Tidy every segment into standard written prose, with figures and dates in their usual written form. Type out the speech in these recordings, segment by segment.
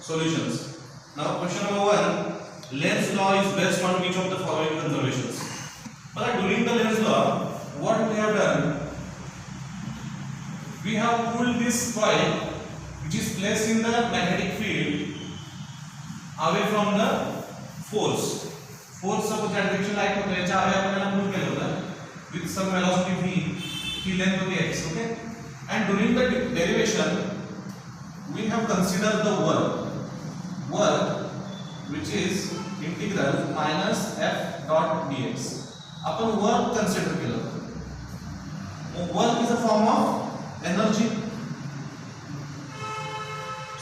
solutions. Now question number 1, Lenz law is based on which of the following conservations? But during the Lenz law, what we have done, we have pulled this coil which is placed in the magnetic field away from the force. Force suppose that direction light होता है, याच्या away आपल्याला pull केलं होतं with some velocity v, he length होती x, okay? And during the derivation, we have considered the work which is integral minus f dot dx. आपण work consider केलं. Work is a form of energy.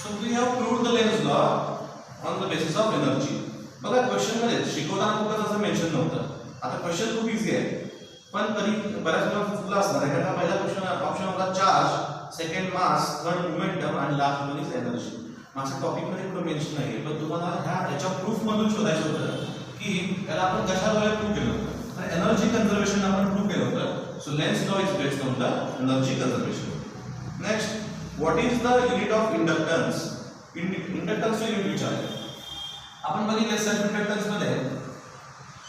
So we have proved the Lenz law on the basis of energy. बघा question मध्ये शिकवताना कुठे असं mention नव्हतं. आता question खूप इझी आहे, पण तरी बऱ्याच वेळा चुकला असणार आहे. कारण पहिला क्वेश्चन ऑप्शन होता चार्ज, सेकंड मास, थर्ड मोमेंटम आणि लास्ट वन इज एनर्जी. माझ्या टॉपिक मध्ये कुठे मेन्शन नाहीये, पण तुम्हाला याच्या प्रूफ मधून शोधायचं होतं की त्याला आपण कशाद्वारे प्रूव्ह केलं होतं. तर एनर्जी कन्झर्वेशन आपण प्रूव्ह केलं होतं. So Lenz law is based on the energy conservation. Next, what is the unit of inductance? इंडक्टन्सचं युनिट विचारलं. आपण बघितलं सेल्फ इंडक्टन्स मध्ये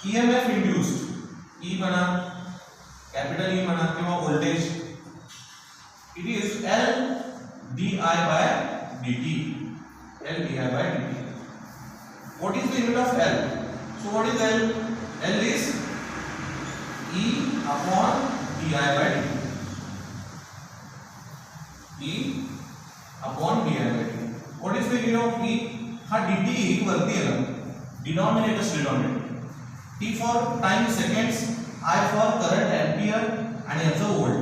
ईएमएफ इंड्यूस्ड, ई म्हणा, कॅपिटल ई म्हणा किंवा voltage, it is L D I by dt. L di by dt. What is the unit of L? So what is L? L is E upon di by dt. E upon di by dt. What is the unit of E? हा dt वरती आहे ना, denominator to denominator. T for time seconds, I for current ampere आणि याचं volt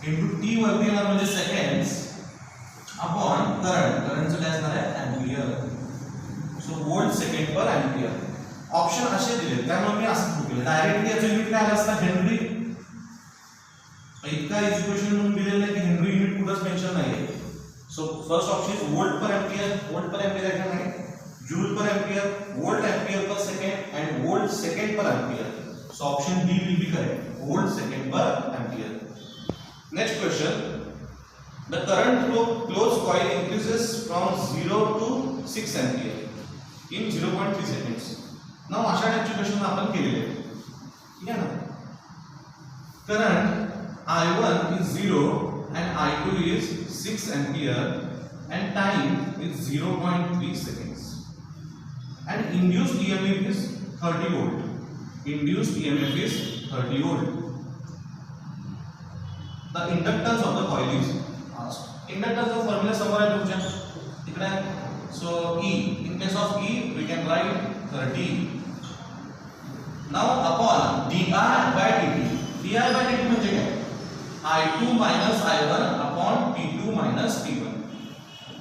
into T वरती येणार म्हणजे seconds upon करंटचं काय असणार आहे एम्पियर. सो volt second per ampere. Option असे दिले त्यामुळे मी असं प्रूव्ह केलं. डायरेक्टली याचं युनिट काय आलं असतं हेनरी. इतका इक्वेशन म्हणून दिलेलं आहे की हेनरी युनिट कुठंच मेन्शन नाही. So first option is volt per ampere. Volt per ampere आहे नाही, joule per ampere, volt ampere per second and volt second per ampere. So option D will be correct, volt second per ampere. Next question, the current flow closed coil increases from 0 to 6 ampere in 0.3 seconds. now अशा टाइपचे question आपण केलेले आहेत, ठीक आहे ना. current I1 is 0 and I2 is 6 ampere and time is 0.3 seconds and induced EMF is 30 volt. Induced EMF is 30 volt. The inductance of the coil is asked. Inductance का formula समोर आहे तुमच्या इकडे. so E, in place of E we can write 30. now upon di by dt. di by dt म्हणजे काय? I2 minus I1 upon T2 minus T1.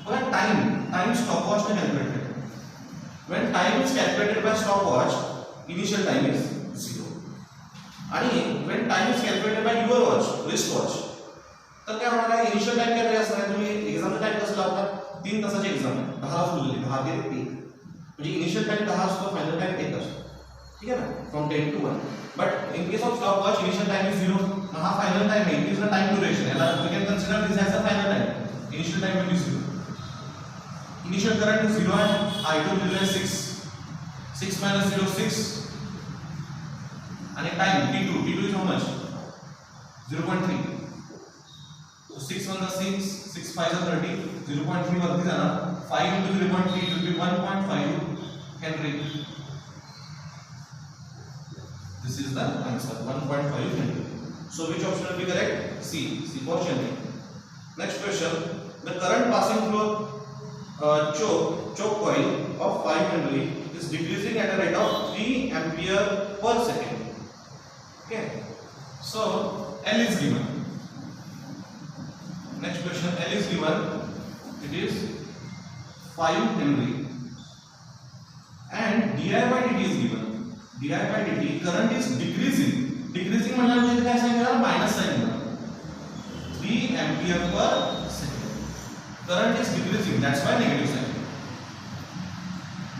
बघा time stopwatch ने calculate करें. when time is calculated by stopwatch, initial time is 0. आणि when time is calculated by your watch, wristwatch, तर काय होणार आहे? इनिशियल टाइम काय असणार आहे? तुम्ही एक्झामचा टाइम कसं लावता? 3 तासाची एक्झाम आहे, 10 फुलली, 10 ते 3 म्हणजे इनिशियल टाइम 10 असतो, फायनल टाइम 1 असतो, ठीक आहे ना, from 10 to 1. But in case of stop watch initial time is 0. हा फायनल टाइम आहे, it is the time duration. याला we can consider this as a final time. Initial time will be 0. Initial current 0 आहे, I2 दिलेला आहे 6 minus 0 6 आणि time T2 is how much? 0.3. So 6 1 6, 6 5 30, 0.3 वरती जाणार. 5 into 0.3 will be 1.5 Henry. This is the answer, 1.5 Henry. So which option will be correct? C for Henry. Next question, the current passing through choke coil of 5 Henry is decreasing at a rate of 3 ampere per second. Okay, so L is given. Next question, L is given, it is 5 Henry and di by dt is given. di by dt current is decreasing म्हणजे काय सांगितलं? Minus sign येणार. 3 ampere per second. current is decreasing, that's why negative sign.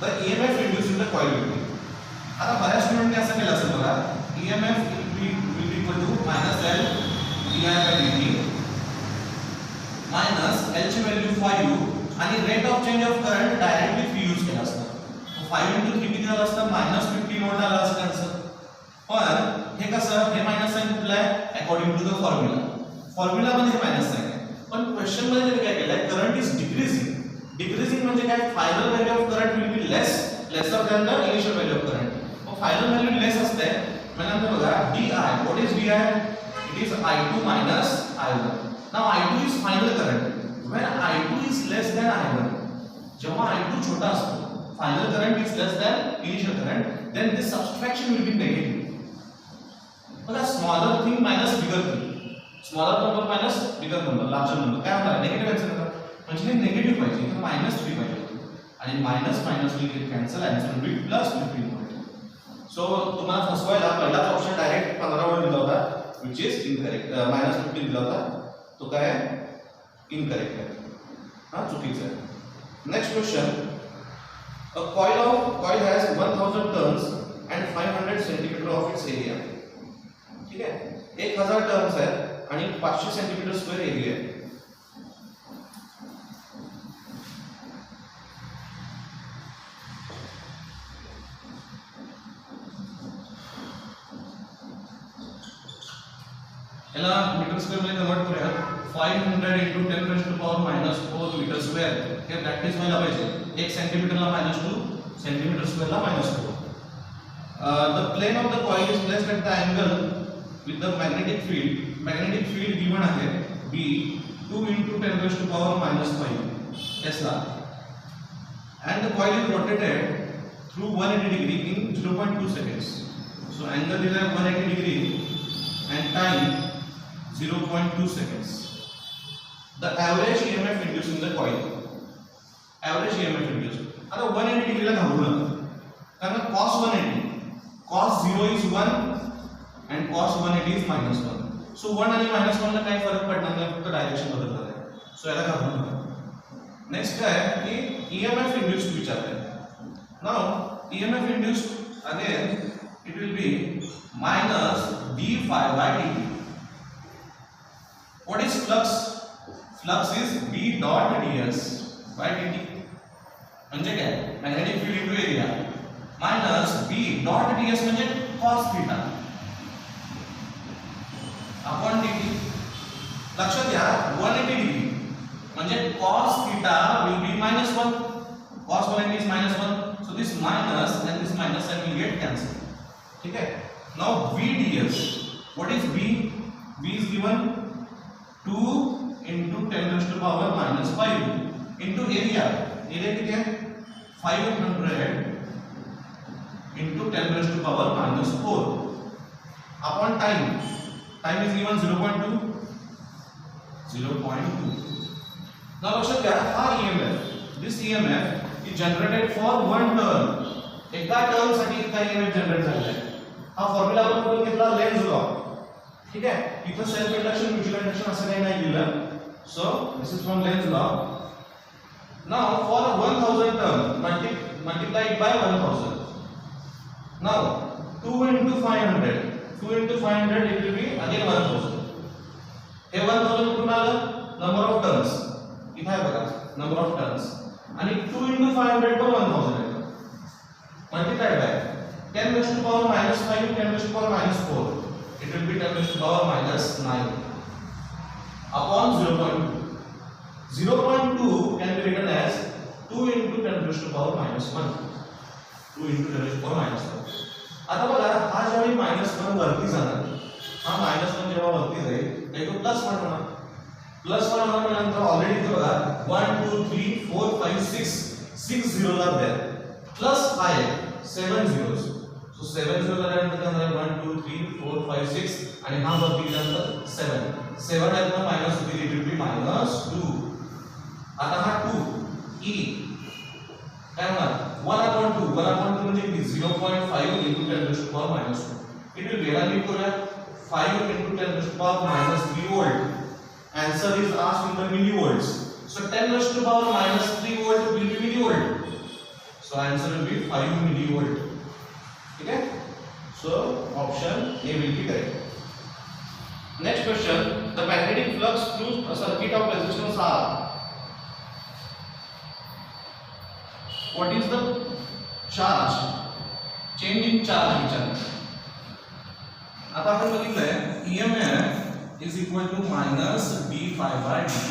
the EMF induced in the coil will be. आता बऱ्याच स्टुडंटने असं केलं असेल बघा, EMF will be equal to minus L di by dt minus L ची value 5 आणि rate of change of current directly 3 use केला असता. 5 × 3 किती झालं असतं -15 व्होल्ट आलं असतं आन्सर. पण हे कसं, हे मायनस साइन कुठलं आहे अकॉर्डिंग टू द फॉर्म्युला मध्ये हे मायनस साइन आहे. पण क्वेश्चन मध्ये त्यांनी काय केलंय, करंट इज डिक्रीजिंग म्हणजे काय, final value of current will be lesser than the initial value of current. मग फायनल व्हॅल्यू लेस असते म्हणजे बघा di, what is di, it is I2 minus I1. Now I2 is final current when I2 is less than I1. जेव्हा I2 छोटा असतो, final current is less than initial current, then this subtraction will be negative. बघा, smaller thing minus bigger thing, smaller number minus bigger number, larger number काय होणार, negative answer येणार. म्हणजे हे negative पाहिजे, इथे -3 पाहिजे आणि minus will get cancel, answer will be +15 volt. So तुम्हाला फसवायला पहिलाच ऑप्शन डायरेक्ट 15 व्होल्ट दिला होता, विच इज इनकरेक्ट. -15 दिला होता, तो काय इनकरेक्ट आहे, हा चुकीचा आहे. Next question, a coil has 1000 turns and 500 centimeter of its area. ठीक आहे, 1000 टर्न्स आहेत आणि 500 सेंटीमीटर स्क्वेअर एरिया आहे. याला मीटर स्क्वेअर मध्ये कन्वर्ट करूया. 500 × 10⁻⁻⁴ मीटर स्क्वेअर. हे प्रॅक्टिस व्हायला पाहिजे. 1 सेंटीमीटरला -2, centimetre स्क्वेअरला -4. The plane of the coil is placed at the angle with the magnetic field. Magnetic field given आहे B 2 × 10⁻⁻5 Tesla, and the coil is rotated through 180 degree in 0.2 seconds. So angle is 180 degree and time 0.2 seconds. The average EMF induced in the coil. Average EMF induced. आता 180 degree ला घालू नका, कारण cos 180, cos 0 is 1 and cos 180 is -1. So 1 आणि -1 ला काही फरक पडणार नाही, फक्त डायरेक्शन बदलणार आहे. सो याला घालू नका. नेक्स्ट काय की EMF induced विचारते. Now EMF induced again it will be -d∅dt. What is flux? Flux is B dot ds by dt. म्हणजे काय, magnetic field into area minus B dot ds म्हणजे cos थीटा अपॉन dt. लक्षात घ्या 180 degree म्हणजे cos theta will be -1. cos 180 is -1. So this minus and this minus and will get cancelled. ठीक है. Now V ds. What is B? B is given 2 × 10⁻⁻5 into area. area किती आहे 500 × 10⁻⁻4 upon time. Time is given 0.2. Now लक्षात घ्या, हा EMF, this EMF is generated for one turn. एका turn साठी इतका EMF जनरेट झालेला आहे. हा फॉर्म्युला आपण कुठून घेतला, लेन्झ लॉ. ठीक आहे, इथं सेल्फ इंडक्शन म्युच्युअल इंडक्शन असं काही नाही दिलं. So this is from Lenz law. Now for 1000 turn multiplied by 1000. Now 2 × 500. 2 × 500 it will be again 1000. हे 1000 कुठून आलं, नंबर ऑफ टर्न्स इथे आहे बघा, नंबर ऑफ टर्न्स, आणि 2 × 500 पण 1000 येतं. Multiplied by 10⁻⁻5 10⁻⁴ it will be 10⁻�9 upon 0.2. 0.2 can be written as 2 × 10⁻⁻1. 2 × 10⁻⁻1. आता बघा, हा ज्यावेळी -1 वरती जाणार, हा -1 जेव्हा वरती जाईल तो +1 होणार. +1 होणार ऑलरेडी इथे बघा 1 2 3 4 5 6 zeros are there, +5 7 zeros. So 7 zeros झाल्यानंतर 1 2 3 4 5 6 आणि हा वरती गेल्यानंतर 7 आहे तर मायनस होईल, इट विल बी -2. आता हा 2 e काय होणार 1/2 म्हणजे किती 0.5 × 10⁻⁻2. इट विल गेला नीट करूया 5 × 10⁻³ volt. Answer is asked in the millivolts. So 10⁻³ volt will be millivolt. So answer will be 5 millivolt. ठीक है. So option A will be correct. Next question, the magnetic flux through a circuit of resistance R what is the charge, change in charge विचारलं. आता आपण बघितलंय EMF is equal to minus d phi by dt,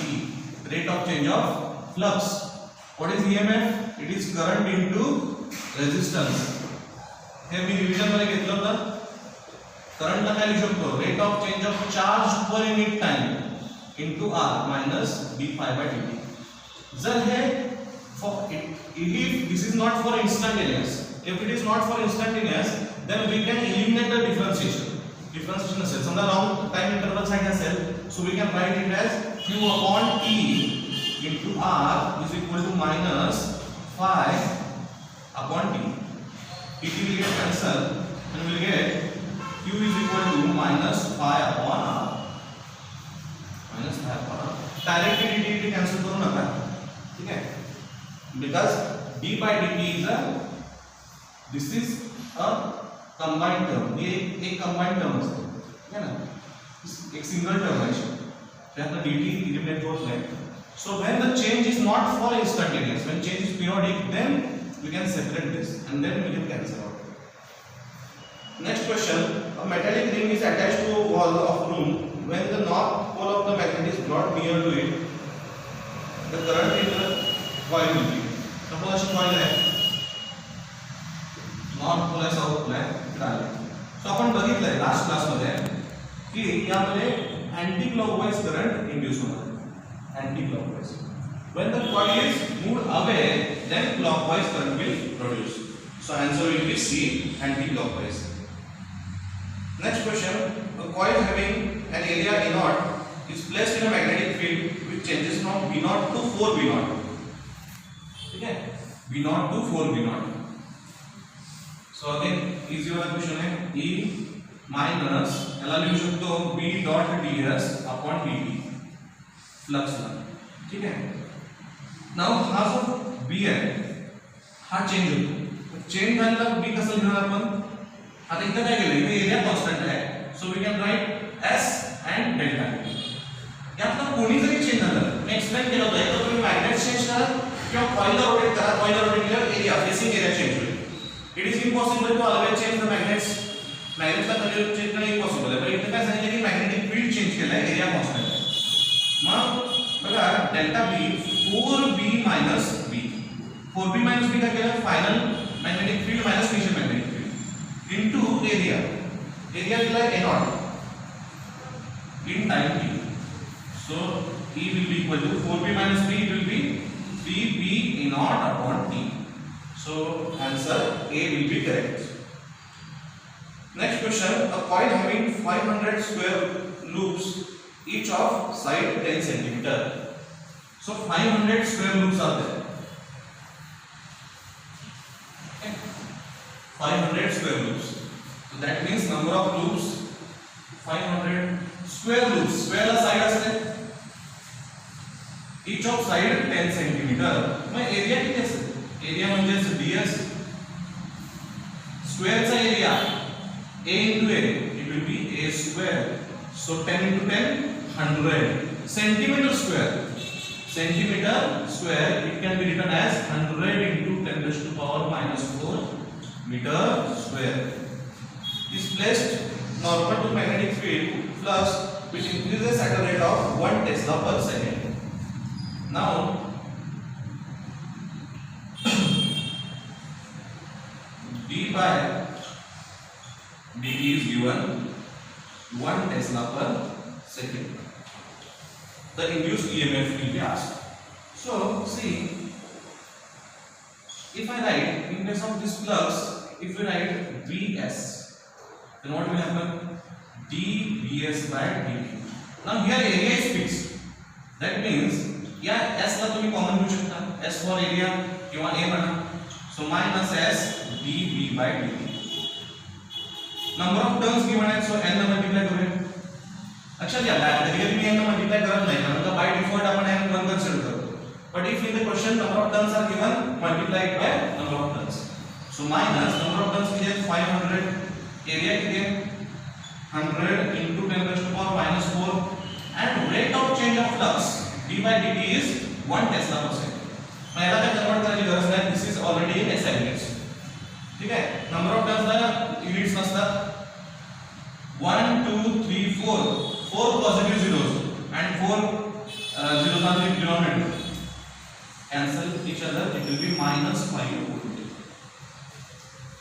rate of change of flux. What is EMF? It is current into resistance. हे मी revision मध्ये घेतलं होतं. करंटला काय लिहू शकतो, rate of change of charge per unit time into r minus d phi by dt. जर हे if this is not for instantaneous, if it is not for instantaneous, then we can eliminate the differentiation. Differentiation असेल, समजा long time interval साठी असेल, so we can write it as q upon t into r is equal to minus phi upon t. It will get cancelled and we will get q is equal to minus phi upon r. Minus phi upon r. Directly dt cancel करू नका, ठीक है? Because d by dt this is a combined term. ये एक combined term असतो, ठीक है ना? एक single term है इसमें. त्यातनं dt eliminate होत नाही. So when the change is not for instantaneous, when change is periodic, then we can separate this and then we can cancel out. Next question: a metallic ring is attached to a wall of room. When the north pole of the magnet is brought near to it, the current in the coil will be. Suppose अशी coil आहे, north pole आहे, south pole आहे, इकडे आले. सो आपण बघितलंय last class मध्ये की यामध्ये अँटी क्लॉकवाइज करंट इंड्यूस होणार आहे. Anti clockwise. When the coil is moved away, then clockwise current will produce. So answer will be C, anti-clockwise. Next question: a coil having an area A0 is placed in a magnetic field which changes from B0 to 4B0. ठीक है? B0 to 4B0. So again easy वाला question है. E minus याला लिहू शकतो B dot ds upon dt flux ला, ठीक है? नाउ हा जो B आहे हा चेंज होतो. चेंज झालेला B कसं लिहिणार आपण? आता इथं काय केलं, इथे एरिया कॉन्स्टंट आहे, so we can write S and delta. यातलं कोणी जरी चेंज झालं, मी एक्सप्लेन केलं होतं, एकदा तुम्ही मॅग्नेट चेंज करा किंवा कॉइल रोटेट करा, कॉइल रोटेट केल्यावर एरिया फेसिंग एरिया चेंज होईल. It is impossible to always change the magnets. मॅग्नेटला कधी चेंज करणं इम्पॉसिबल आहे, पण इथे काय सांगितलं की मॅग्नेटिक फील्ड चेंज केलाय, एरिया कॉन्स्टंट आहे. मग बघा delta B 4B minus B. 4B minus B काय केलं, final magnetic field minus initial magnetic field into area. Area दिला A0 in time t. So E will be equal to 4B minus B, it will be 3B A0 upon t. So answer A will be correct. Next question: a coil having 500 square loops, each of side 10 centimeter. So 500 square loops are there. Okay. 500 square loops. So that means number of loops 500 square loops. Square la side असते. Each of side 10 centimeter. Mug area किती असेल? Area म्हणजे ds. Square चा area a into a, it will be a square. So 10 into 10 100 centimeter square. Centimeter square it can be written as 100 into 10 raised to power minus 4 meter square. Is placed normal to magnetic field flux which increases at a rate of 1 Tesla per second. Now d by dt is given 1 Tesla per second. The induced EMF will be asked. So see, if I write in case of this flux, if we write Vs, then what will happen? dVs by dt. Now here area is fixed. That means yeah, S ला तुम्ही common घेऊ शकता. S for area किंवा A म्हणा. So minus S dV by dt. Number of turns given आहे, so n multiply करूया. लक्षात घ्या, कधी मी n मल्टिप्लाय करत नाही कारण का बाय डिफॉल्ट आपण n 1 कन्सिडर करतो. But if in the question number of turns are given, multiply it by number of turns. So minus number of turns किती आहे 500, area किती आहे 100 into 10 raised to power minus 4 and rate of change of flux d by dt is 1 Tesla per second. मग याला काय convert करायची गरज नाही, this is already in SI units. ठीक आहे. नंबर ऑफ टर्न्सला युनिट्स नसतात. 1 2 3 4 4 positive zeros and 4 zeros are in denominator. Cancel each other. It will be minus 5 volt.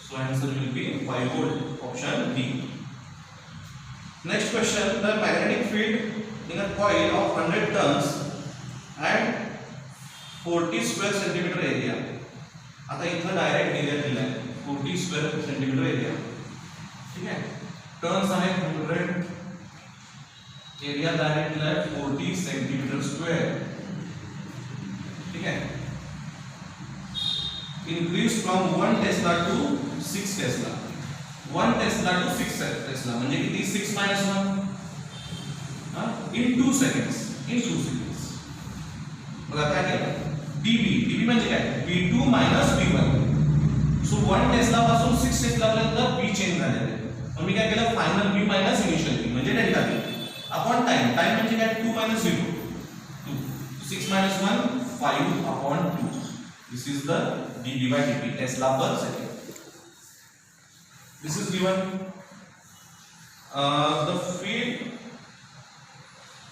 So answer will be 5 volt. Option D. Next question: the magnetic field in a coil of 100 turns and 40 square centimeter area. आता इथं direct area दिला आहे 40 square centimetre area. ठीक आहे. Turns आहे 100, area direct दिला आहे 40 centimetre square. ठीक आहे. Increase from 1 tesla to 6 tesla. 1 tesla to 6 tesla म्हणजे किती? 6 minus 1 in 2 seconds. बघा काय केलं? dB म्हणजे काय? V2 minus V1. सो 1 टेस्ला पासून 6 टेस्ला पर्यंत V चेंज झालेला आहे. मग मी काय केलं? Final V minus initial V म्हणजे delta V upon time. Time म्हणजे काय? 2 minus 0 2. 6 minus 1 5 upon 2. This is the dB by dt, Tesla per second. This is given. The field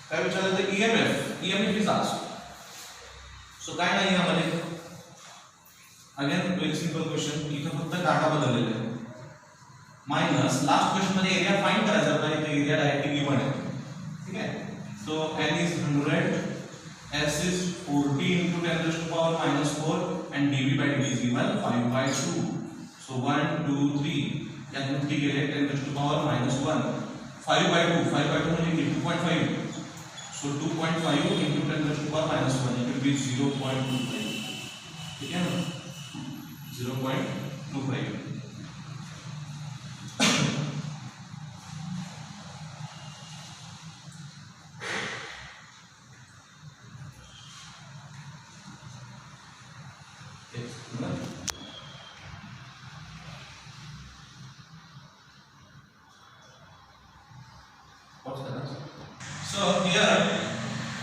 काय विचारलं? the EMF is asked. So काय नाही यामध्ये? Again very simple question. इथं फक्त data बदललेला आहे. मायनस लास्ट क्वेश्चन मध्ये एरिया फाइंड करायचा होता. इथे एरिया डायरेक्टली गिवन आहे. ठीक आहे. सो n is 100, s is 40 into 10 raised to power minus 4 and dB by dt is given 5/2. So 1 2 3 यातून 3 गेले 10 raised to power minus 1 5/2 म्हणजे 2.5. So 2.5 into 10 raised to power minus 1 it will be 0.25. ठीक है ना? 0.25. So here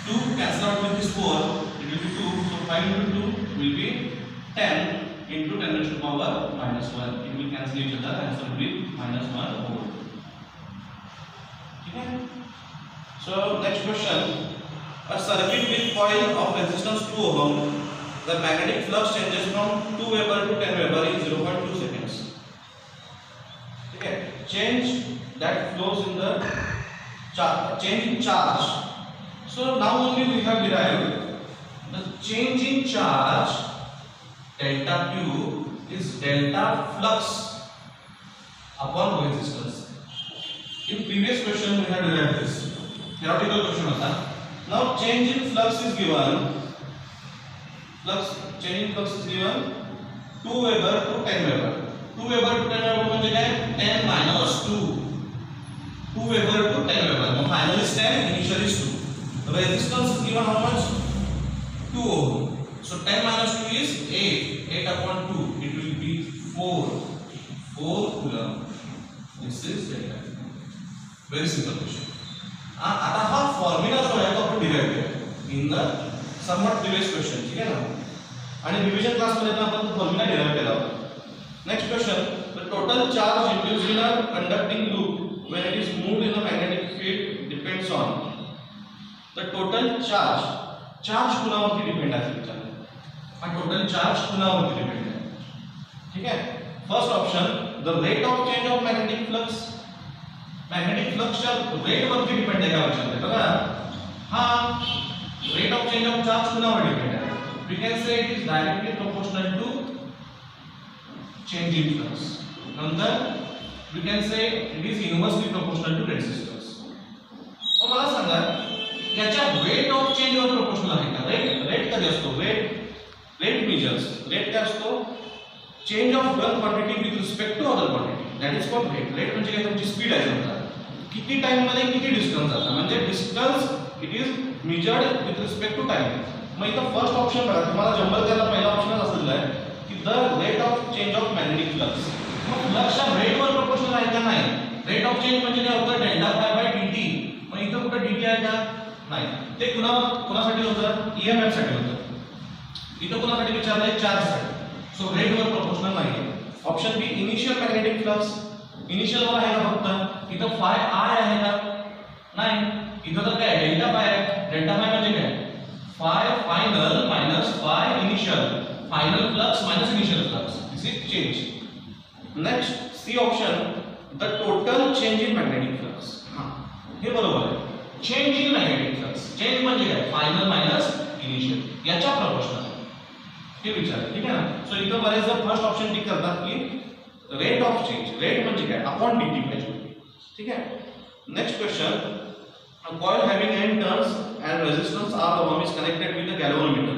2 cancel out with this 4, it will be 2, so 5 into 2 will be 10 into 10 raised to power minus 1. It will cancel each other, answer will be minus 1 volt. Okay. So next question: a circuit with coil of resistance 2 ohm, the magnetic flux changes from 2 Weber to 10 Weber in 0.2 seconds. Okay. Change that flows in the change in charge. So now only we have derived the change in charge delta Q is delta flux upon resistance. In previous question we have derived this. Theoretical question was that. Now change in flux is given. Change in flux is given 2 Weber to 10 Weber. 2 Weber to 10 Weber म्हणजे काय? 10 minus 2. 2 Weber to 10 Weber. The final is 10, initial is 2. The resistance is given how much? 2 ohm. So 10 minus 2 is 8. 8 upon 2. It will be 4. 4 coulomb. This is delta. Very simple question. आता हा formula जो आहे तो आपण derive केला in the somewhat previous question. ठीक आहे ना? आणि रिव्हिजन क्लास मध्ये आपण तो फॉर्म्युला डिराइव्ह केला होता. Next question: the total charge induced in a conducting loop when it is moved in the magnetic field depends on the total charge कुणावरती डिपेंड आहे विचारलं. हा टोटल चार्ज कुणावरती डिपेंड आहे? ठीक आहे. First option the rate of change of magnetic flux. Magnetic फ्लक्सच्या rate वरती depend आहे का विचारलं. बघा हा rate of change of charge कुणावर डिपेंड आहे? We can say it is directly proportional to change in flux. नंतर we can say it is inversely proportional to resistance. और मला सांगा याच्या rate of change were proportional आहे का? rate कधी असतो? rate measures. rate काय असतो? change of one quantity with respect to other quantity. that is called rate. rate म्हणजे काय? तुमची स्पीड आहे समजा. किती टाइम मध्ये किती डिस्टन्स जातं म्हणजे distance it is measured with respect to time. मग इथं फर्स्ट ऑप्शन बघा तुम्हाला जंबल त्याला पहिला ऑप्शन असलेला आहे की the rate of change of magnetic flux. मग फ्लक्सच्या रेट वर प्रोपोर्शनल आहे का? नाही. रेट ऑफ चेंज म्हणजे काय होतं? Delta phi by dt. मग इथं कुठे dt आहे का? नाही. ते कुणासाठी होतं? EMF साठी होतं. इथं कोणासाठी विचारलंय चार्जसाठी सो रेटवर प्रोपोर्शनल नाही option B initial magnetic flux initial वर आहे का फक्त इथं फाय आय आहे का नाही इथं तर काय डेल्टा फाय आहे डेल्टा फाय म्हणजे काय phi final minus phi initial final flux minus initial flux this is change next C option the total change in magnetic flux हां हे बरोबर आहे change in magnetic flux change म्हणजे काय फायनल मायनस इनिशियल याच्या proportional हे विचार ठीक आहे ना सो इथं बरेच जण फर्स्ट ऑप्शन टिक करतात की रेट ऑफ चेंज रेट म्हणजे काय अपॉन dt पाहिजे ठीक आहे next question a coil having n turns and resistance R ohm is connected with a galvanometer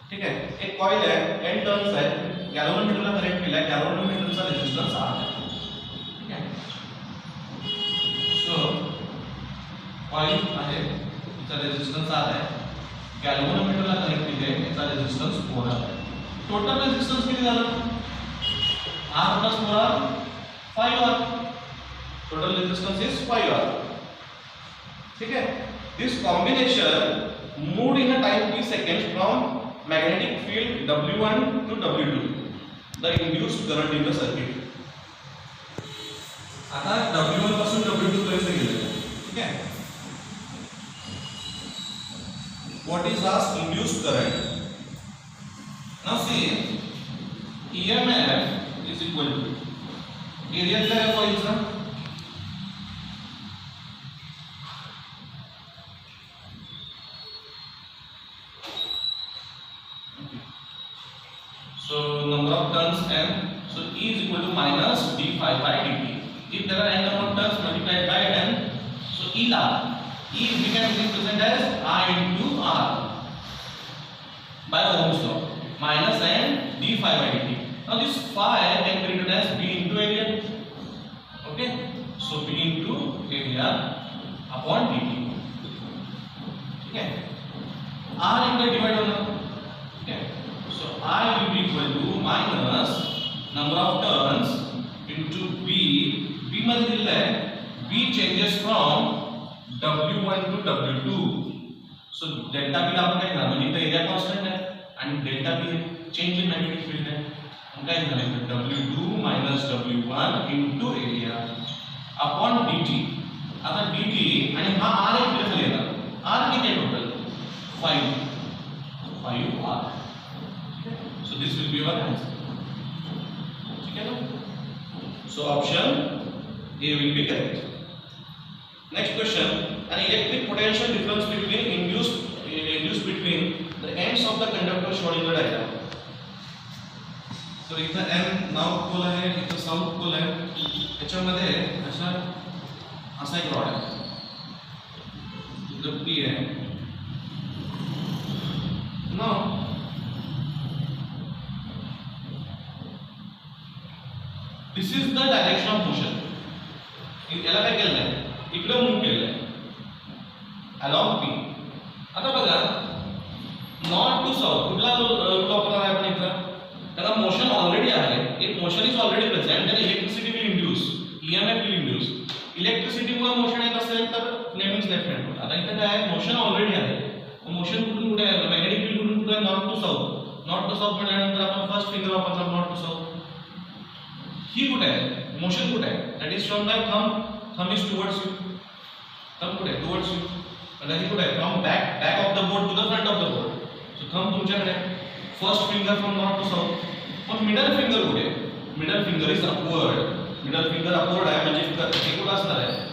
ठीक है एक कॉइल है n टर्न्स है गैल्वेनोमीटर ला कनेक्ट केला है गैल्वेनोमीटर चा रेजिस्टन्स R है ठीक है सो कॉइल आहे चा रेजिस्टन्स R है गैल्वेनोमीटर ला कनेक्ट केले याचा रेजिस्टन्स 4 आहे टोटल रेजिस्टन्स किती झालं R + 4R 5R total resistance is 5R ठीक है this combination moved in a time t seconds from magnetic field W1 to W2 the induced current in the circuit आता W1 पासून W2 पर्यंत गेले ठीक है what is our induced current now see EMF is equal to area क्या है coil का so number of turns n so E is equal to minus d phi by dt if there are n number of turns multiplied by n so E we can represent as I into R by Ohm's law minus n d phi by dt now this phi can be written as B into area okay so B into area upon dt ठीक है R into divide होना ठीक है so I will be equal to minus number of turns into B मध्ये दिलेला आहे B changes from W1 to W2 so delta B ला आपण काय करणार म्हणजे इथे एरिया कॉन्स्टंट आहे आणि delta B change in magnetic field आहे मग काय करणार W2 minus W1 into area upon dt आता dt आणि हा R इकडे खाली येणार R किती आहे total 5R so this will be our answer ठीक है ना so option A will be correct next question an electric potential difference between induced between the ends of the conductor shown in the diagram so इथं n north pole आहे इथं south pole आहे याच्यामध्ये असा एक रॉड आहे इथं P आहे now this is the direction of motion याला काय केलं आहे इकडे मूव केलं आहे along P आता बघा नॉर्थ टू साऊथ कुठला रूल वापरणार आहे आपण इथं त्याला मोशन ऑलरेडी आहे एक motion is already present then electricity will induce EMF will induce electricity मुळे मोशन येत असेल तर नेहमीच लेफ्ट हँड आता इथं काय आहे मोशन ऑलरेडी आहे मोशन कुठून कुठे आहे मॅग्नेटिक फील्ड कुठून कुठे नॉर्थ टू साऊथ म्हटल्यानंतर आपण फर्स्ट फिंगर वापरणार नॉर्थ टू साऊथ ही कुठे आहे मोशन कुठे आहे that is shown by thumb is towards you thumb कुठे आहे टुवर्ड्स यू आणि ही कुठे आहे from back of the board to the front of the board so thumb तुमच्याकडे first finger from north to south मग मिडल फिंगर कुठे आहे middle finger is upward middle finger upward आहे म्हणजे हे कुठे असणार आहे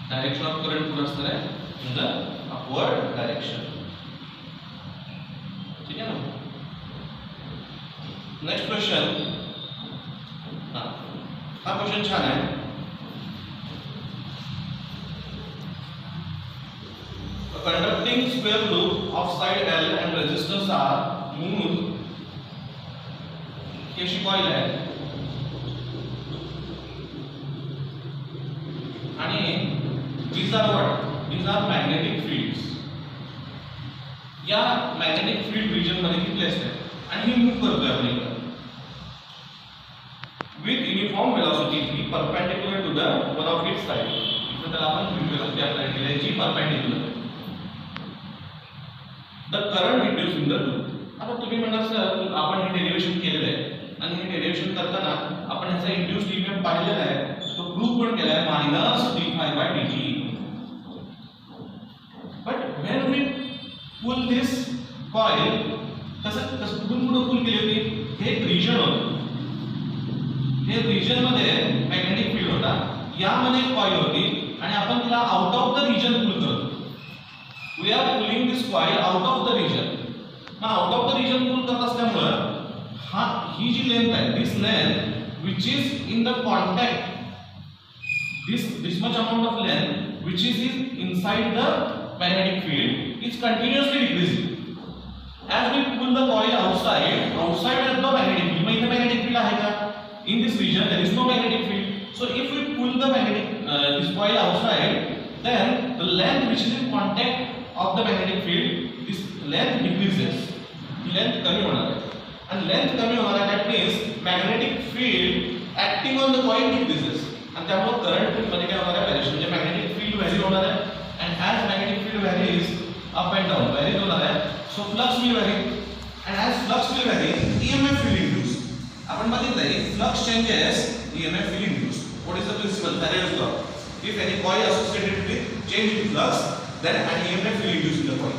डायरेक्शन ऑफ करंट कुठे असणार आहे इन द अपवर्ड डायरेक्शन ठीक है ना नेक्स्ट क्वेश्चन हा क्वेश्चन छान आहे a conducting square loop of side L and resistance R moves कैसी कॉइल आहे आणि these are what these are magnetic fields या magnetic field region मध्ये ती प्लेस आहे आणि ही मूव करतोय आपण इकडे with uniform velocity v perpendicular to the one of its side इथे त्याला आपण v velocity अप्लाय केली जी परपेंडिक्युलर आहे the current induce in the loop. आता तुम्ही म्हणा सर आपण हे डेरिव्हेशन केलेलं आहे आणि हे डेरिव्हेशन करताना आपण ह्याचा इंड्यूस्ड ईएमएफ पाहिलेला आहे, तो प्रूव्ह पण केला आहे minus d∅dt. But when we pull this coil, कसं कुठून पुल केली होती, हे एक रिजन होतं, हे रिजन मध्ये मॅग्नेटिक फील्ड होता, यामध्ये एक कॉइल होती आणि आपण तिला out of the region pull करतो. We are pulling this coil out of the region. मग out of the region pull करत असल्यामुळे ही जी लेंथ आहे, this length which is in the contact, this much amount of length which is inside the magnetic field is continuously decreasing. As we pull the coil outside of the magnetic field, मग इथे magnetic field आहे का? In this region there is no magnetic field. So if we pull the this coil outside, then the length which is in contact of the magnetic field, this length decreases. Length कमी होणार आहे, and length कमी होणार आहे, that means magnetic field acting on the coil decreases. आणि त्यामुळे current मध्ये काय होणार आहे, व्हेरिएशन, म्हणजे मॅग्नेटिक फील्ड व्हॅरी होणार आहे. And as magnetic field varies up and down vary होणार आहे, so flux will vary. And as flux will vary, EMF will induce. आपण बघितलंय flux changes, EMF will induce. What is the principle? Faraday's law. If any coil associated with change in flux, then an EMF will induce in the coil.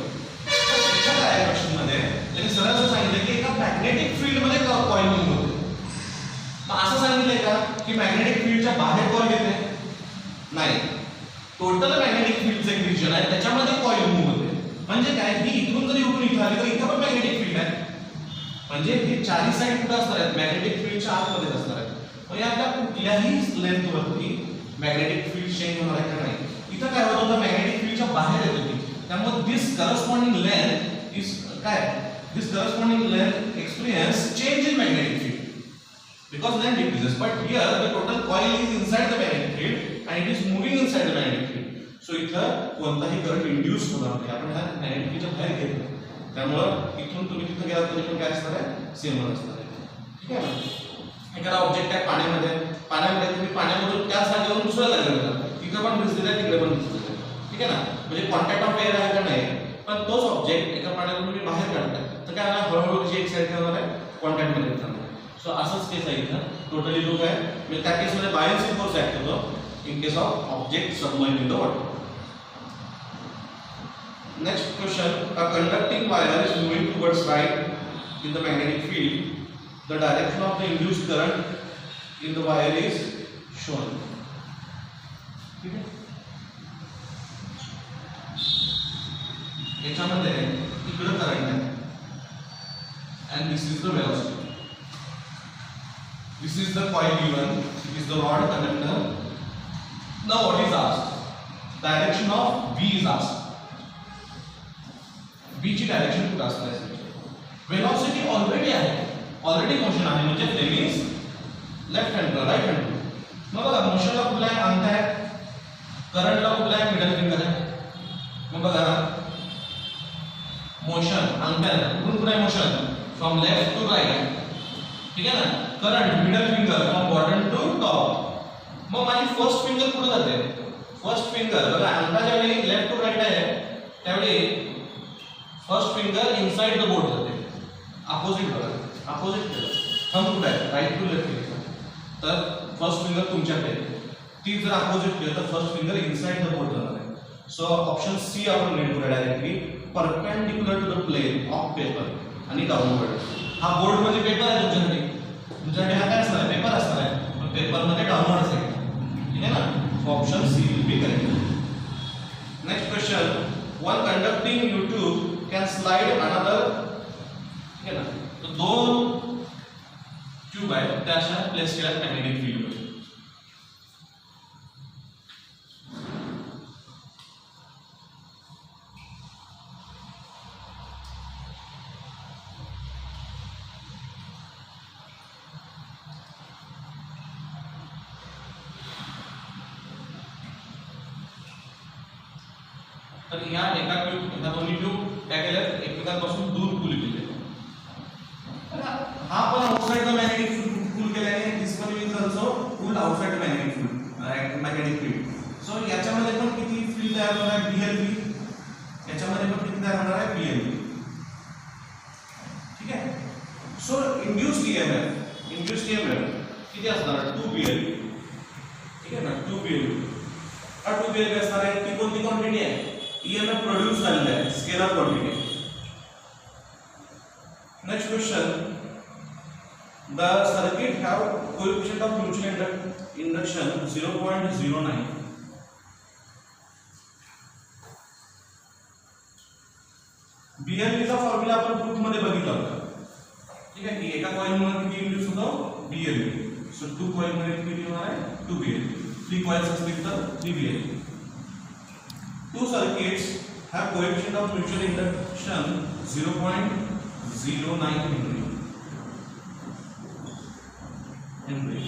इथं काय question मध्ये त्यांनी सरळ असं सांगितलं की एका मॅग्नेटिक फील्ड मध्ये कॉइल मूव्ह होते. मग असं सांगितलंय का की मॅग्नेटिक फील्डच्या बाहेर कॉइल येते? नाही, टोटल मॅग्नेटिक फील्डचं एक रिजन आहे, त्याच्यामध्ये कॉइल मूव्ह होते. म्हणजे काय, ही इथून जरी उठून इथं आली तर इथं पण मॅग्नेटिक फील्ड आहे. म्हणजे हे चारी साइड कुठं असणार आहेत, मॅग्नेटिक फील्डच्या आतमध्ये असणार आहेत. मग यातल्या कुठल्याही लेंथवरती मॅग्नेटिक फील्ड चेंज होणार आहे का? नाही. इथं काय होत होतं, मॅग्नेटिक फील्डच्या बाहेर येत होती. त्यामुळे दिस करस्पॉन्डिंग लेंथ इज काय, this corresponding length experience change in magnetic field because length decreases. But here the total coil is inside the magnetic field and it is moving inside the magnetic field. So इथं कोणताही current induce होणार नाही. आपण हा magnetic फील्डच्या बाहेर घेतला, त्यामुळे इथून तुम्ही तिथं गेला तरी पण काय असणार आहे, सेम असणार आहे. ठीक आहे ना. एखादा ऑब्जेक्ट आहे पाण्यामध्ये, पाण्यामध्ये तुम्ही पाण्यामधून त्या जागेवरून दुसऱ्या जागेवर गेला, तिथं पण भिजलेलं आहे, तिकडे पण भिजलेलं आहे. ठीक आहे ना. म्हणजे कॉन्टॅक्ट ऑफ एअर आहे का नाही, पण तोच ऑब्जेक्ट एका पाण्यातून तुम्ही बाहेर काढताय तर काय होणार, हळूहळू जी एक साईड होणार आहे, कॉन्टॅक्ट मध्ये येणार. सो असंच केस आहे इथं, टोटली लूप आहे. म्हणजे त्या केसमध्ये बायन्सी फोर्स ऍक्ट होतो इन case of object submerged in the water. Next question, a conducting wire is moving towards right in the magnetic field, the direction of the induced current in the wire is shown. ठीक आहे. याच्यामध्ये इकडे current आहे and this is the velocity. This is the coil given, it is the rod conductor. Now what is asked? Direction of V is asked. V ची direction कुठे असणार आहे? Velocity already आहे, ऑलरेडी मोशन आहे, म्हणजे Fleming is left hand right hand. मग बघा मोशनला कुठला आहे, अंगठा आहे, करंटला कुठला आहे, मिडल फिंगर आहे. मग बघा मोशन अंगठ्याला कुठून कुठे आहे, motion from left to right. ठीक आहे ना. Current middle finger from bottom to top. मग माझी फर्स्ट फिंगर कुठे जाते, फर्स्ट फिंगर बघा अंगठा ज्यावेळी लेफ्ट टू राइट आहे त्यावेळी first finger inside the board जाते. अपोजिट बघा, अपोजिट थंब कुठे आहे, राइट टू लेफ्ट. तर फर्स्ट फिंगर तुमच्याकडे, ती जर अपोजिट केलं तर first finger inside the board जाणार आहे. सो ऑप्शन सी आपण रीड करूया directly, perpendicular to the plane of paper आणि डाउनवर्ड. हा बोर्ड म्हणजे पेपर आहे तुमच्यासाठी, तुमच्याकडे हा काय असणार आहे, पेपर असणार आहे, पण पेपर मध्ये डाउनवर्ड असेल. ठीक आहे ना. Option C will be correct. Next question, one conducting tube can slide another. ठीक आहे ना. तो दोन ट्यूब आहेत त्या अशा प्लेस केल्या मॅग्नेटिक फील्ड मध्ये. तर या एका ट्यूब, ह्या दोन्ही ट्यूब काय केल्या, एकमेकांपासून दूर पुल केले. हा पण outside the magnetic field pull केल्याने this one is also pulled outside the magnetic field, magnetic field. So याच्यामध्ये पण किती फील्ड तयार होणार आहे, BLV. याच्यामध्ये पण किती तयार होणार आहे, BLV. इंड्यूस्ड ईएमएफ किती असणार 2BL, ठीक आहे ना 2BL. हा 2BL काय असणार आहे, ती कोणती क्वांटिटी आहे, ईएमएफ प्रोड्यूस झालेला आहे, scalar quantity. Next question, the circuit have coefficient of mutual induction 0.09. BLE चा फॉर्म्युला आपण प्रूफ मध्ये बघितला होता, ठीक आहे की एका कॉइल मध्ये किती इंड्यूस होतो BLE. सो 2 कॉइल मध्ये किती होणार आहे 2BLE. 3 कॉइल्स असतील तर 3BLE. Two circuits have coefficient of mutual induction 0.09 Henry.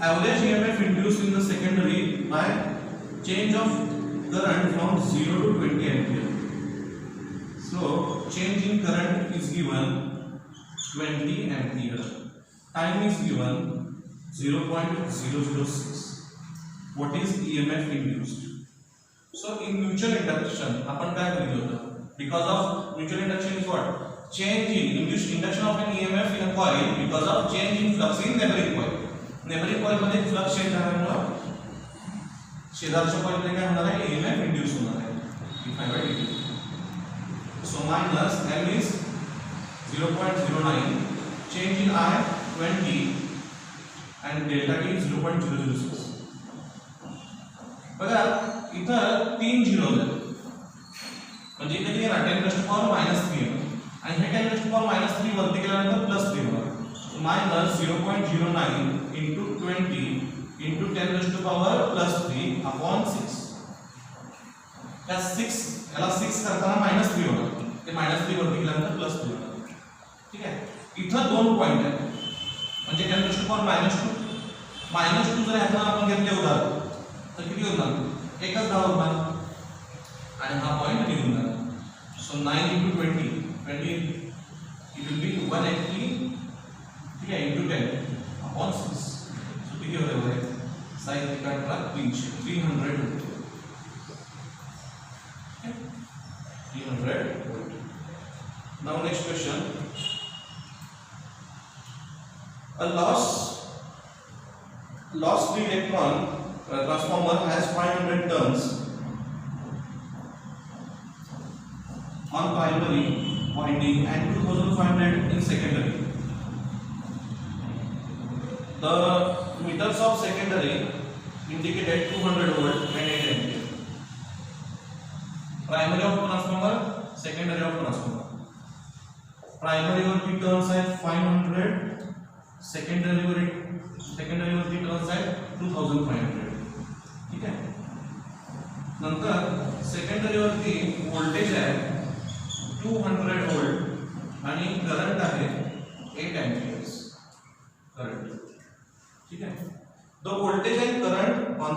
Average EMF induced in the secondary by change of current from 0 to 20 ampere. So change in current is given 20 ampere. Time is given 0.006. What is EMF induced? So in mutual induction आपण काय बघितलं होतं, because of mutual induction is what, change in induction of an EMF in a coil because of change in flux in neighboring coil. Neighboring coil मध्ये flux change झाल्यामुळे शेजारच्या coil मध्ये काय होणार आहे, EMF इंड्यूस होणार आहे, ddt. So minus m is 0.09, change in I 20 and delta t is 0.006. बघा इथं 3 झिरोज आहेत, म्हणजे इथे किती आहे 10 to the power -3 आणि हे 10 to the power -3 वरती गेल्यानंतर +3 होणार. Minus 0.09 into 20 into 10 to the power +3 upon 6. या 6 याला 6 करताना -3 होणार, ते -3 वरती गेल्यानंतर +3 होणार, ठीक आहे. इथं दोन पॉइंट आहेत, म्हणजे 10 to the power -2 जर ह्यातून आपण घेतले उदाहरण तर किती होणार, एकच धाव होणार आणि हा पॉइंट निघून जाणार. सो 9 into 20 it will be 180, ठीक है, into 10 upon 6. सो किती होते बघा, साइन थीटा का 300 होते, 300 volt. Now next question, a loss free electron transformer has 500 turns on primary winding and 2500 in secondary. The meters of secondary indicated 200 volt and 8 ampere. Primary of transformer, secondary of transformer. Primary वरती turns आहेत 500, secondary वरती turns आहेत 2500, ठीक आहे. नंतर secondary वरती voltage आहे 200 volt आणि करंट आहे 8 एम्पियर्स करंट, ठीक आहे. The voltage and current on the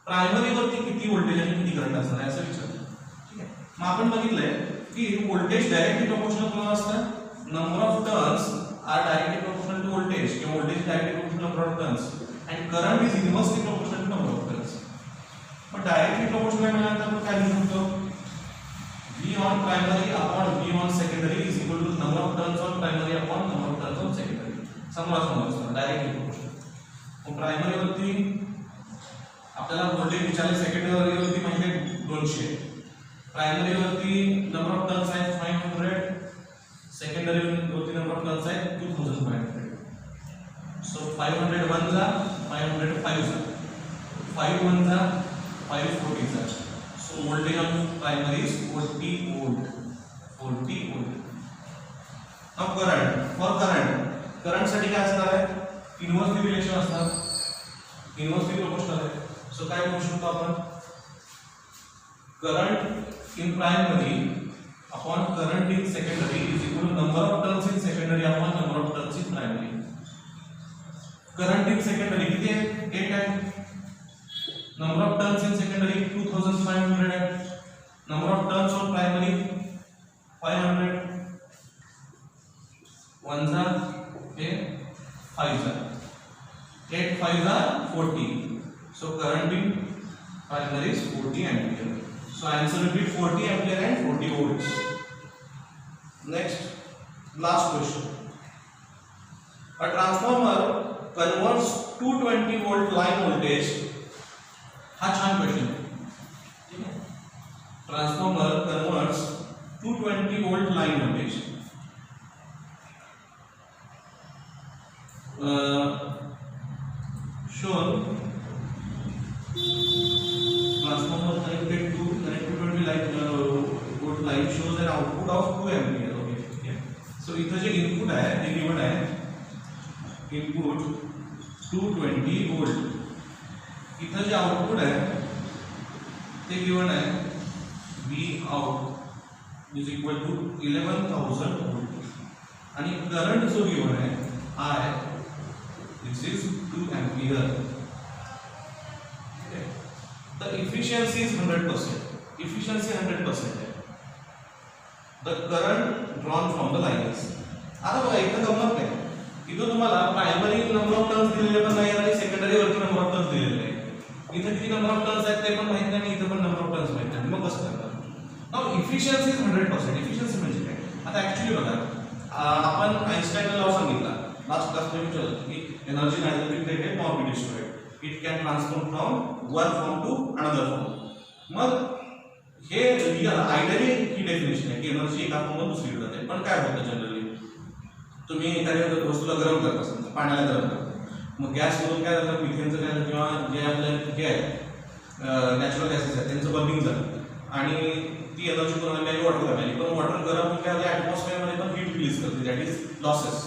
primary वरती किती व्होल्टेज आणि किती करंट असणार आहे असं विचारलं, ठीक आहे. मग आपण बघितलंय की व्होल्टेज डायरेक्टली प्रोपोर्शनल कोणाला असतं, number of turns are directly proportional to voltage, किंवा voltage directly proportional number of turns and current is inversely proportional to number of turns. पण डायरेक्टली प्रोपोर्शनल मिळाल्यानंतर आपण काय लिहू शकतो, V on primary upon V on secondary is equal to number of turns on primary upon number of turns on secondary. समोरासमोर directly proportional. मग primary वरती आपल्याला voltage विचारले, सेकंडरी वरती म्हणजे 200, प्रायमरी वरती नंबर ऑफ टर्न्स आहे 500, सेकंडरी वरती number of turns आहे 2500. सो 500 1 जा 500 5 जा 5 1 जा 5 40 जा. So voltage on primary is 40 volt. 40 volt. Now current साठी काय असणार आहे, इन्व्हर्सली रिलेशन असणार, इन्व्हर्सली प्रोपोर्शनल आहे. सो काय म्हणू शकतो आपण, current in primary upon current in secondary is equal to number of turns in secondary upon number of turns in primary. Current in secondary किती आहे 8 आहे, number of turns in secondary 2500 and number of turns on primary 500. 1 जा 5 जा 8 5 जा 40. So current in primary is 40 ampere. So answer will be 40 ampere and 40 volts. Next, Last question. A transformer converts 220 volt line voltage. हा छान question ठीक है. Transformer converts 220 volt line voltage. Shown transformer connected to 220 volt line shows an output of 2 ampere. Okay. So इथं जे input आहे ते given आहे input 220 volt. इथं जे output आहे ते गिवन आहे V out is equal to 11,000 volt आणि करंट जो गिवन आहे I this is 2 ampere. Okay. The efficiency is 100%. Efficiency 100% है. The current drawn from the line is. आता बघा इथं गंमत काय इथं तुम्हाला प्रायमरी नंबर ऑफ टर्न्स दिलेले पण नाही आणि सेकंडरी वरती नंबर ऑफ टर्न्स दिलेले नाही. इथं किती नंबर ऑफ टर्न्स आहेत ते पण माहित नाही, इथं पण नंबर ऑफ टर्न्स माहित नाही. मग कसं करणार? Now efficiency is 100%. इफिशियन्सी म्हणजे काय? आता ऍक्च्युअली बघा आपण आइन्स्टाईन लॉ सांगितला लास्ट क्लासमध्ये विचारलं की energy neither be created nor be destroyed. It can transform from one form to another form. मग हे रियल आयडियली ही डेफिनेशन आहे की एनर्जी एका फॉर्ममधून दुसरीकडे जाते. पण काय होतं जनरली तुम्ही एखाद्या वस्तूला गरम करता समजा पाण्याला गरम करता मग गॅसमधून काय जातं मिथेनचं काय झालं किंवा जे आपलं हे आहे नॅचरल गॅसेस आहेत त्यांचं बर्निंग झालं आणि ती एनर्जी कोणाला मिळाली वॉटरला मिळाली. पण वॉटर गरम होऊन काय झालं ॲटमॉस्फिअरमध्ये पण हीट रिलीज करते दॅट इज लॉसेस.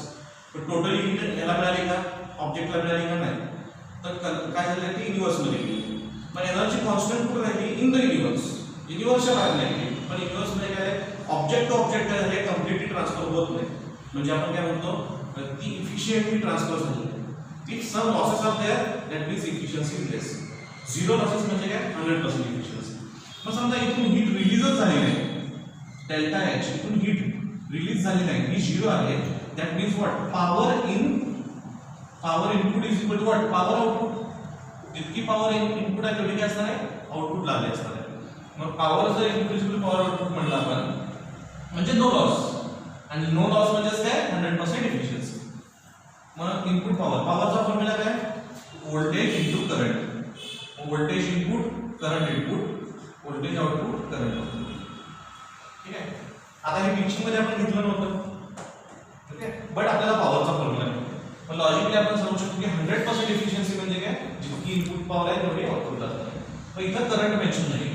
पण टोटली हीट याला मिळाली का ऑब्जेक्टला मिळाली का नाही. तर काय झालं की युनिव्हर्समध्ये गेली. पण एनर्जी कॉन्स्टंट कुठे राहिली इन द युनिव्हर्स. युनिव्हर्सच्या बाहेर नाही गेली पण युनिव्हर्समध्ये काय ऑब्जेक्ट टू ऑब्जेक्ट काय झाले कम्प्लिटली ट्रान्सफर होत नाही. म्हणजे आपण काय म्हणतो ती इफिशियंटली ट्रान्सफर झाली. If some losses are there that means efficiency is less. Zero losses म्हणजे काय 100% इफिशियन्सी. मग समजा इथून हीट रिलीजच झाली नाही डेल्टा एच इथून हीट रिलीज झाली नाही ही झिरो आहे. That means what power input is equal to what power output. जितकी पॉवर इनपुट आहे तेवढी काय असणार आहे आउटपुट लागले असणार आहे. मग पॉवर जर input is equal to power output म्हणलं आपण म्हणजे नो लॉस आणि नो लॉस म्हणजे काय 100% इफिशियन्सी. मग इनपुट पॉवरचा फॉर्म्युला काय voltage into current. Voltage input current input voltage output current output. ठीक आहे. आता हे टीचिंग मध्ये आपण घेतलं नव्हतं ठीक आहे बट आपल्याला पॉवरचा फॉर्म्युला आहे. पण लॉजिकली आपण सांगू शकतो की 100% इफिशियन्सी म्हणजे काय जितकी इनपुट पॉवर आहे तेवढी आउटपुट असते. पण इथं करंट मेन्शन नाही.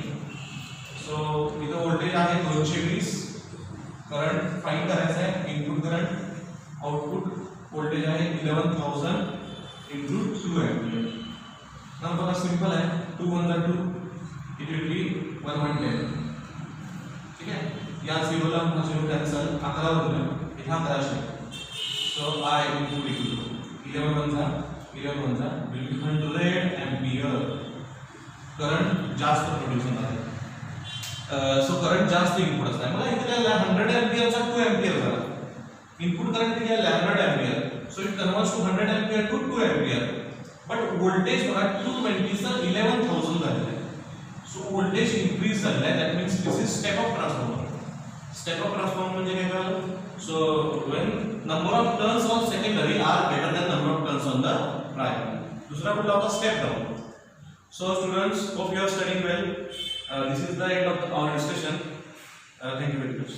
सो इथं व्होल्टेज आहे 220 करंट फाइंड करायचं आहे इनपुट करंट आउटपुट व्होल्टेज आहे 11,000 इंटू 2 एम्पियर. नंबर सिंपल आहे 2 1 2 इट विल बी 110. ठीक आहे. या झिरोला हा झिरो कॅन्सल 11 होईल इथे 1100. So I into 11 1 will be 100 ampere. Current जास्त प्रोड्यूस होणार आहे. सो करंट जास्त इनपुट असणार. मला इथे काय 100 एम्पियरचा 2 एम्पियर झाला. इनपुट करंट किती आहे 100 ampere. So it converts to 100 ampere to 2 ampere. But voltage बघा 220 चं 11,000 झालेलं आहे. सो व्होल्टेज इन्क्रीज झालेलं आहे. That means this is step up transformer. Step up transformer म्हणजे काय झालं. So when number of turns on secondary are greater than number of turns on the primary. दुसरा कुठला होता step down. So students, hope you are studying well. This is the end of our discussion. Thank you very much.